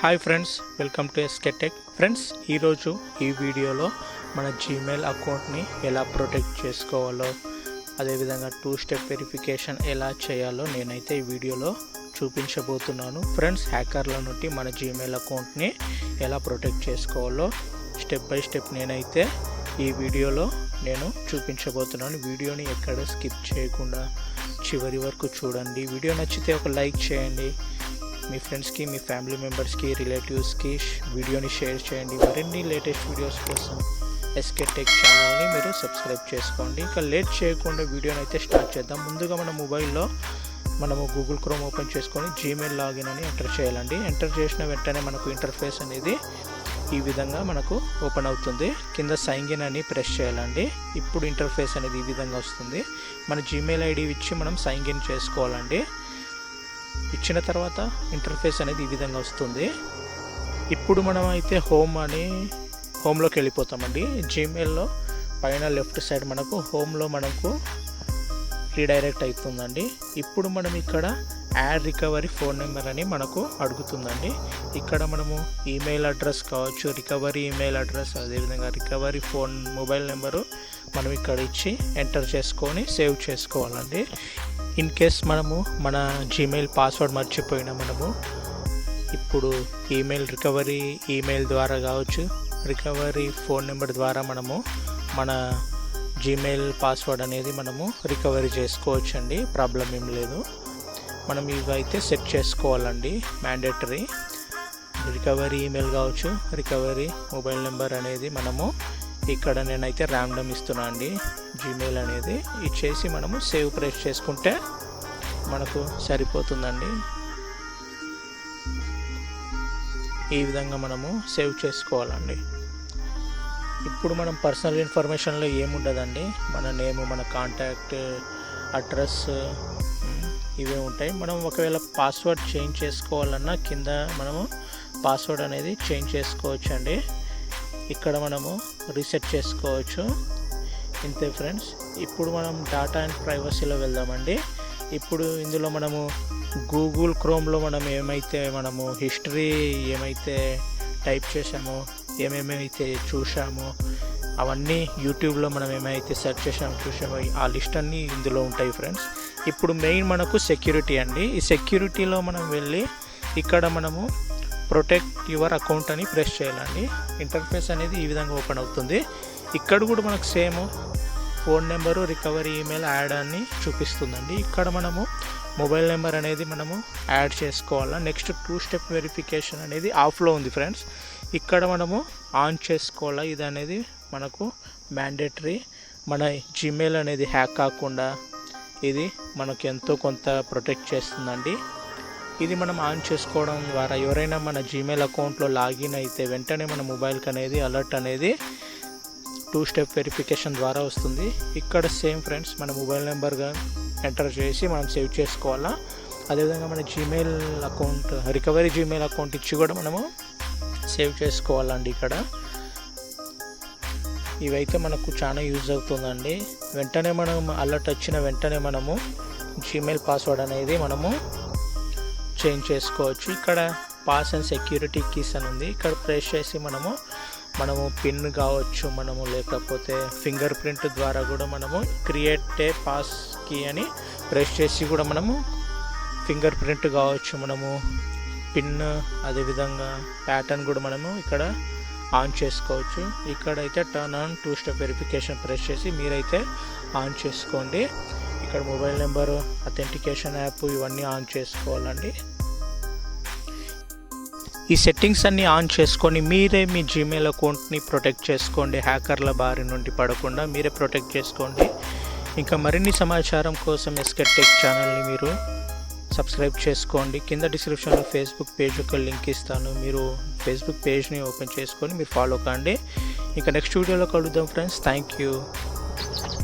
Hi friends, welcome to SK tech. Friends, ఈరోజు ఈ వీడియోలో మన జీమెయిల్ అకౌంట్ని ఎలా ప్రొటెక్ట్ చేసుకోవాలో, అదేవిధంగా 2-స్టెప్ వెరిఫికేషన్ ఎలా చేయాలో నేనైతే ఈ వీడియోలో చూపించబోతున్నాను. ఫ్రెండ్స్, హ్యాకర్ల నుండి మన జీమెయిల్ అకౌంట్ని ఎలా ప్రొటెక్ట్ చేసుకోవాలో స్టెప్ బై స్టెప్ నేనైతే ఈ వీడియోలో చూపించబోతున్నాను. వీడియోని ఎక్కడ స్కిప్ చేయకుండా చివరి వరకు చూడండి. వీడియో నచ్చితే ఒక లైక్ చేయండి. మీ ఫ్రెండ్స్కి, మీ ఫ్యామిలీ మెంబర్స్కి, రిలేటివ్స్కి వీడియోని షేర్ చేయండి. మరిన్ని లేటెస్ట్ వీడియోస్ కోసం ఎస్కే టెక్ ఛానల్ని మీరు సబ్స్క్రైబ్ చేసుకోండి. ఇంకా లేట్ చేయకుండా వీడియోని అయితే స్టార్ట్ చేద్దాం. ముందుగా మన మొబైల్లో మనము గూగుల్ క్రోమ్ ఓపెన్ చేసుకొని జీమెయిల్ లాగిన్ అని ఎంటర్ చేయాలండి. ఎంటర్ చేసిన వెంటనే మనకు ఇంటర్ఫేస్ అనేది ఈ విధంగా మనకు ఓపెన్ అవుతుంది. కింద సైన్ ఇన్ అని ప్రెస్ చేయాలండి. ఇప్పుడు ఇంటర్ఫేస్ అనేది ఈ విధంగా వస్తుంది. మన జీమెయిల్ ఐడి ఇచ్చి మనం సైన్ ఇన్ చేసుకోవాలండి. ఇచ్చిన తర్వాత ఇంటర్ఫేస్ అనేది ఈ విధంగా వస్తుంది. ఇప్పుడు మనం అయితే హోమ్లోకి వెళ్ళిపోతామండి. జీమెయిల్లో పైన లెఫ్ట్ సైడ్ మనకు హోమ్లో మనకు రీడైరెక్ట్ అవుతుందండి. ఇప్పుడు మనం ఇక్కడ యాడ్ రికవరీ ఫోన్ నెంబర్ అని మనకు అడుగుతుందండి. ఇక్కడ మనము ఈమెయిల్ అడ్రస్ కావచ్చు, రికవరీ ఈమెయిల్ అడ్రస్, అదేవిధంగా రికవరీ ఫోన్ మొబైల్ నెంబరు మనం ఇక్కడ ఇచ్చి ఎంటర్ చేసుకొని సేవ్ చేసుకోవాలండి. ఇన్ కేస్ మనము మన జీమెయిల్ పాస్వర్డ్ మర్చిపోయినా మనము ఇప్పుడు రికవరీ ఈమెయిల్ ద్వారా కావచ్చు, రికవరీ ఫోన్ నెంబర్ ద్వారా మనము మన జీమెయిల్ పాస్వర్డ్ అనేది మనము రికవరీ చేసుకోవచ్చు అండి. ప్రాబ్లం ఏం లేదు. మనం ఇవైతే సెట్ చేసుకోవాలండి. మ్యాండేటరీ రికవరీ ఈమెయిల్ కావచ్చు, రికవరీ మొబైల్ నెంబర్ అనేది మనము ఇక్కడ నేనైతే ర్యాండమ్ ఇస్తున్నా అండి. జీమెయిల్ అనేది ఇచ్చేసి మనము సేవ్ ప్రెస్ చేసుకుంటే మనకు సరిపోతుందండి. ఈ విధంగా మనము సేవ్ చేసుకోవాలండి. ఇప్పుడు మనం పర్సనల్ ఇన్ఫర్మేషన్లో ఏముండదండి. మన నేమ్, మన కాంటాక్ట్ అడ్రస్ ఇవే ఉంటాయి. మనం ఒకవేళ పాస్వర్డ్ చేంజ్ చేసుకోవాలన్నా కింద మనము పాస్వర్డ్ అనేది చేంజ్ చేసుకోవచ్చు అండి. ఇక్కడ మనము రీసెట్ చేసుకోవచ్చు. ఇంతే ఫ్రెండ్స్. ఇప్పుడు మనం డేటా అండ్ ప్రైవసీలో వెళ్దామండి. ఇప్పుడు ఇందులో మనము గూగుల్ క్రోమ్లో మనము హిస్టరీ ఏమైతే టైప్ చేసామో, ఏమేమైతే చూసామో అవన్నీ యూట్యూబ్లో మనం ఏమైతే సెర్చ్ చూసామో ఆ లిస్ట్ అన్నీ ఇందులో ఉంటాయి ఫ్రెండ్స్. ఇప్పుడు మెయిన్ మనకు సెక్యూరిటీ అండి. ఈ సెక్యూరిటీలో మనం వెళ్ళి ఇక్కడ మనము ప్రొటెక్ట్ యువర్ అకౌంట్ అని ప్రెస్ చేయాలండి. ఇంటర్ఫేస్ అనేది ఈ విధంగా ఓపెన్ అవుతుంది. ఇక్కడ కూడా మనకు same phone number, recovery email add అని చూపిస్తుందండి. ఇక్కడ మనము మొబైల్ నెంబర్ అనేది మనము యాడ్ చేసుకోవాలా. నెక్స్ట్ 2-స్టెప్ వెరిఫికేషన్ అనేది ఆఫ్లో ఉంది ఫ్రెండ్స్. ఇక్కడ మనము ఆన్ చేసుకోవాలా. ఇది అనేది మనకు మ్యాండేటరీ. మన జీమెయిల్ అనేది హ్యాక్ కాకుండా ఇది మనకు ఎంతో కొంత ప్రొటెక్ట్ చేస్తుందండి. ఇది మనం ఆన్ చేసుకోవడం ద్వారా ఎవరైనా మన జీమెయిల్ అకౌంట్లో లాగిన్ అయితే వెంటనే మన మొబైల్కి అనేది అలర్ట్ అనేది 2-స్టెప్ వెరిఫికేషన్ ద్వారా వస్తుంది. ఇక్కడ సేమ్ ఫ్రెండ్స్ మన మొబైల్ నెంబర్గా ఎంటర్ చేసి మనం సేవ్ చేసుకోవాలా. అదేవిధంగా మన Gmail account, recovery Gmail account ఇచ్చి కూడా మనము సేవ్ చేసుకోవాలండి. ఇక్కడ ఇవైతే మనకు చాలా యూజ్ అవుతుందండి. వెంటనే మనం అలర్ట్ వచ్చిన వెంటనే మనము జీమెయిల్ పాస్వర్డ్ అనేది మనము చేంజ్ చేసుకోవచ్చు. ఇక్కడ పాస్ అండ్ సెక్యూరిటీ కీస్ అని ఉంది. ఇక్కడ ప్రెస్ చేసి మనము పిన్ కావచ్చు, లేకపోతే ఫింగర్ ప్రింట్ ద్వారా కూడా మనము క్రియేట్ ఏ పాస్ కీ అని ప్రెస్ చేసి కూడా మనము ఫింగర్ ప్రింట్ కావచ్చు, పిన్, అదేవిధంగా ప్యాటర్న్ కూడా మనము ఇక్కడ ఆన్ చేసుకోవచ్చు. ఇక్కడైతే టర్న్ ఆన్ 2-స్టెప్ వెరిఫికేషన్ ప్రెస్ చేసి మీరైతే ఆన్ చేసుకోండి. ఇక్కడ మొబైల్ నెంబరు, అథెంటికేషన్ యాప్ ఇవన్నీ ఆన్ చేసుకోవాలండి. ఈ సెట్టింగ్స్ అన్నీ ఆన్ చేసుకొని మీరే మీ జీమెయిల్ అకౌంట్ని ప్రొటెక్ట్ చేసుకోండి. హ్యాకర్ల బారి నుండి పడకుండా మీరే ప్రొటెక్ట్ చేసుకోండి. ఇంకా మరిన్ని సమాచారం కోసం ఎస్కే టెక్ ఛానల్ని మీరు సబ్స్క్రైబ్ చేసుకోండి. కింద డిస్క్రిప్షన్లో ఫేస్బుక్ పేజ్ యొక్క లింక్ ఇస్తాను. మీరు ఫేస్బుక్ పేజ్ని ఓపెన్ చేసుకొని మీరు ఫాలో కండి. ఇంకా నెక్స్ట్ వీడియోలో కలుద్దాం ఫ్రెండ్స్. Thank you.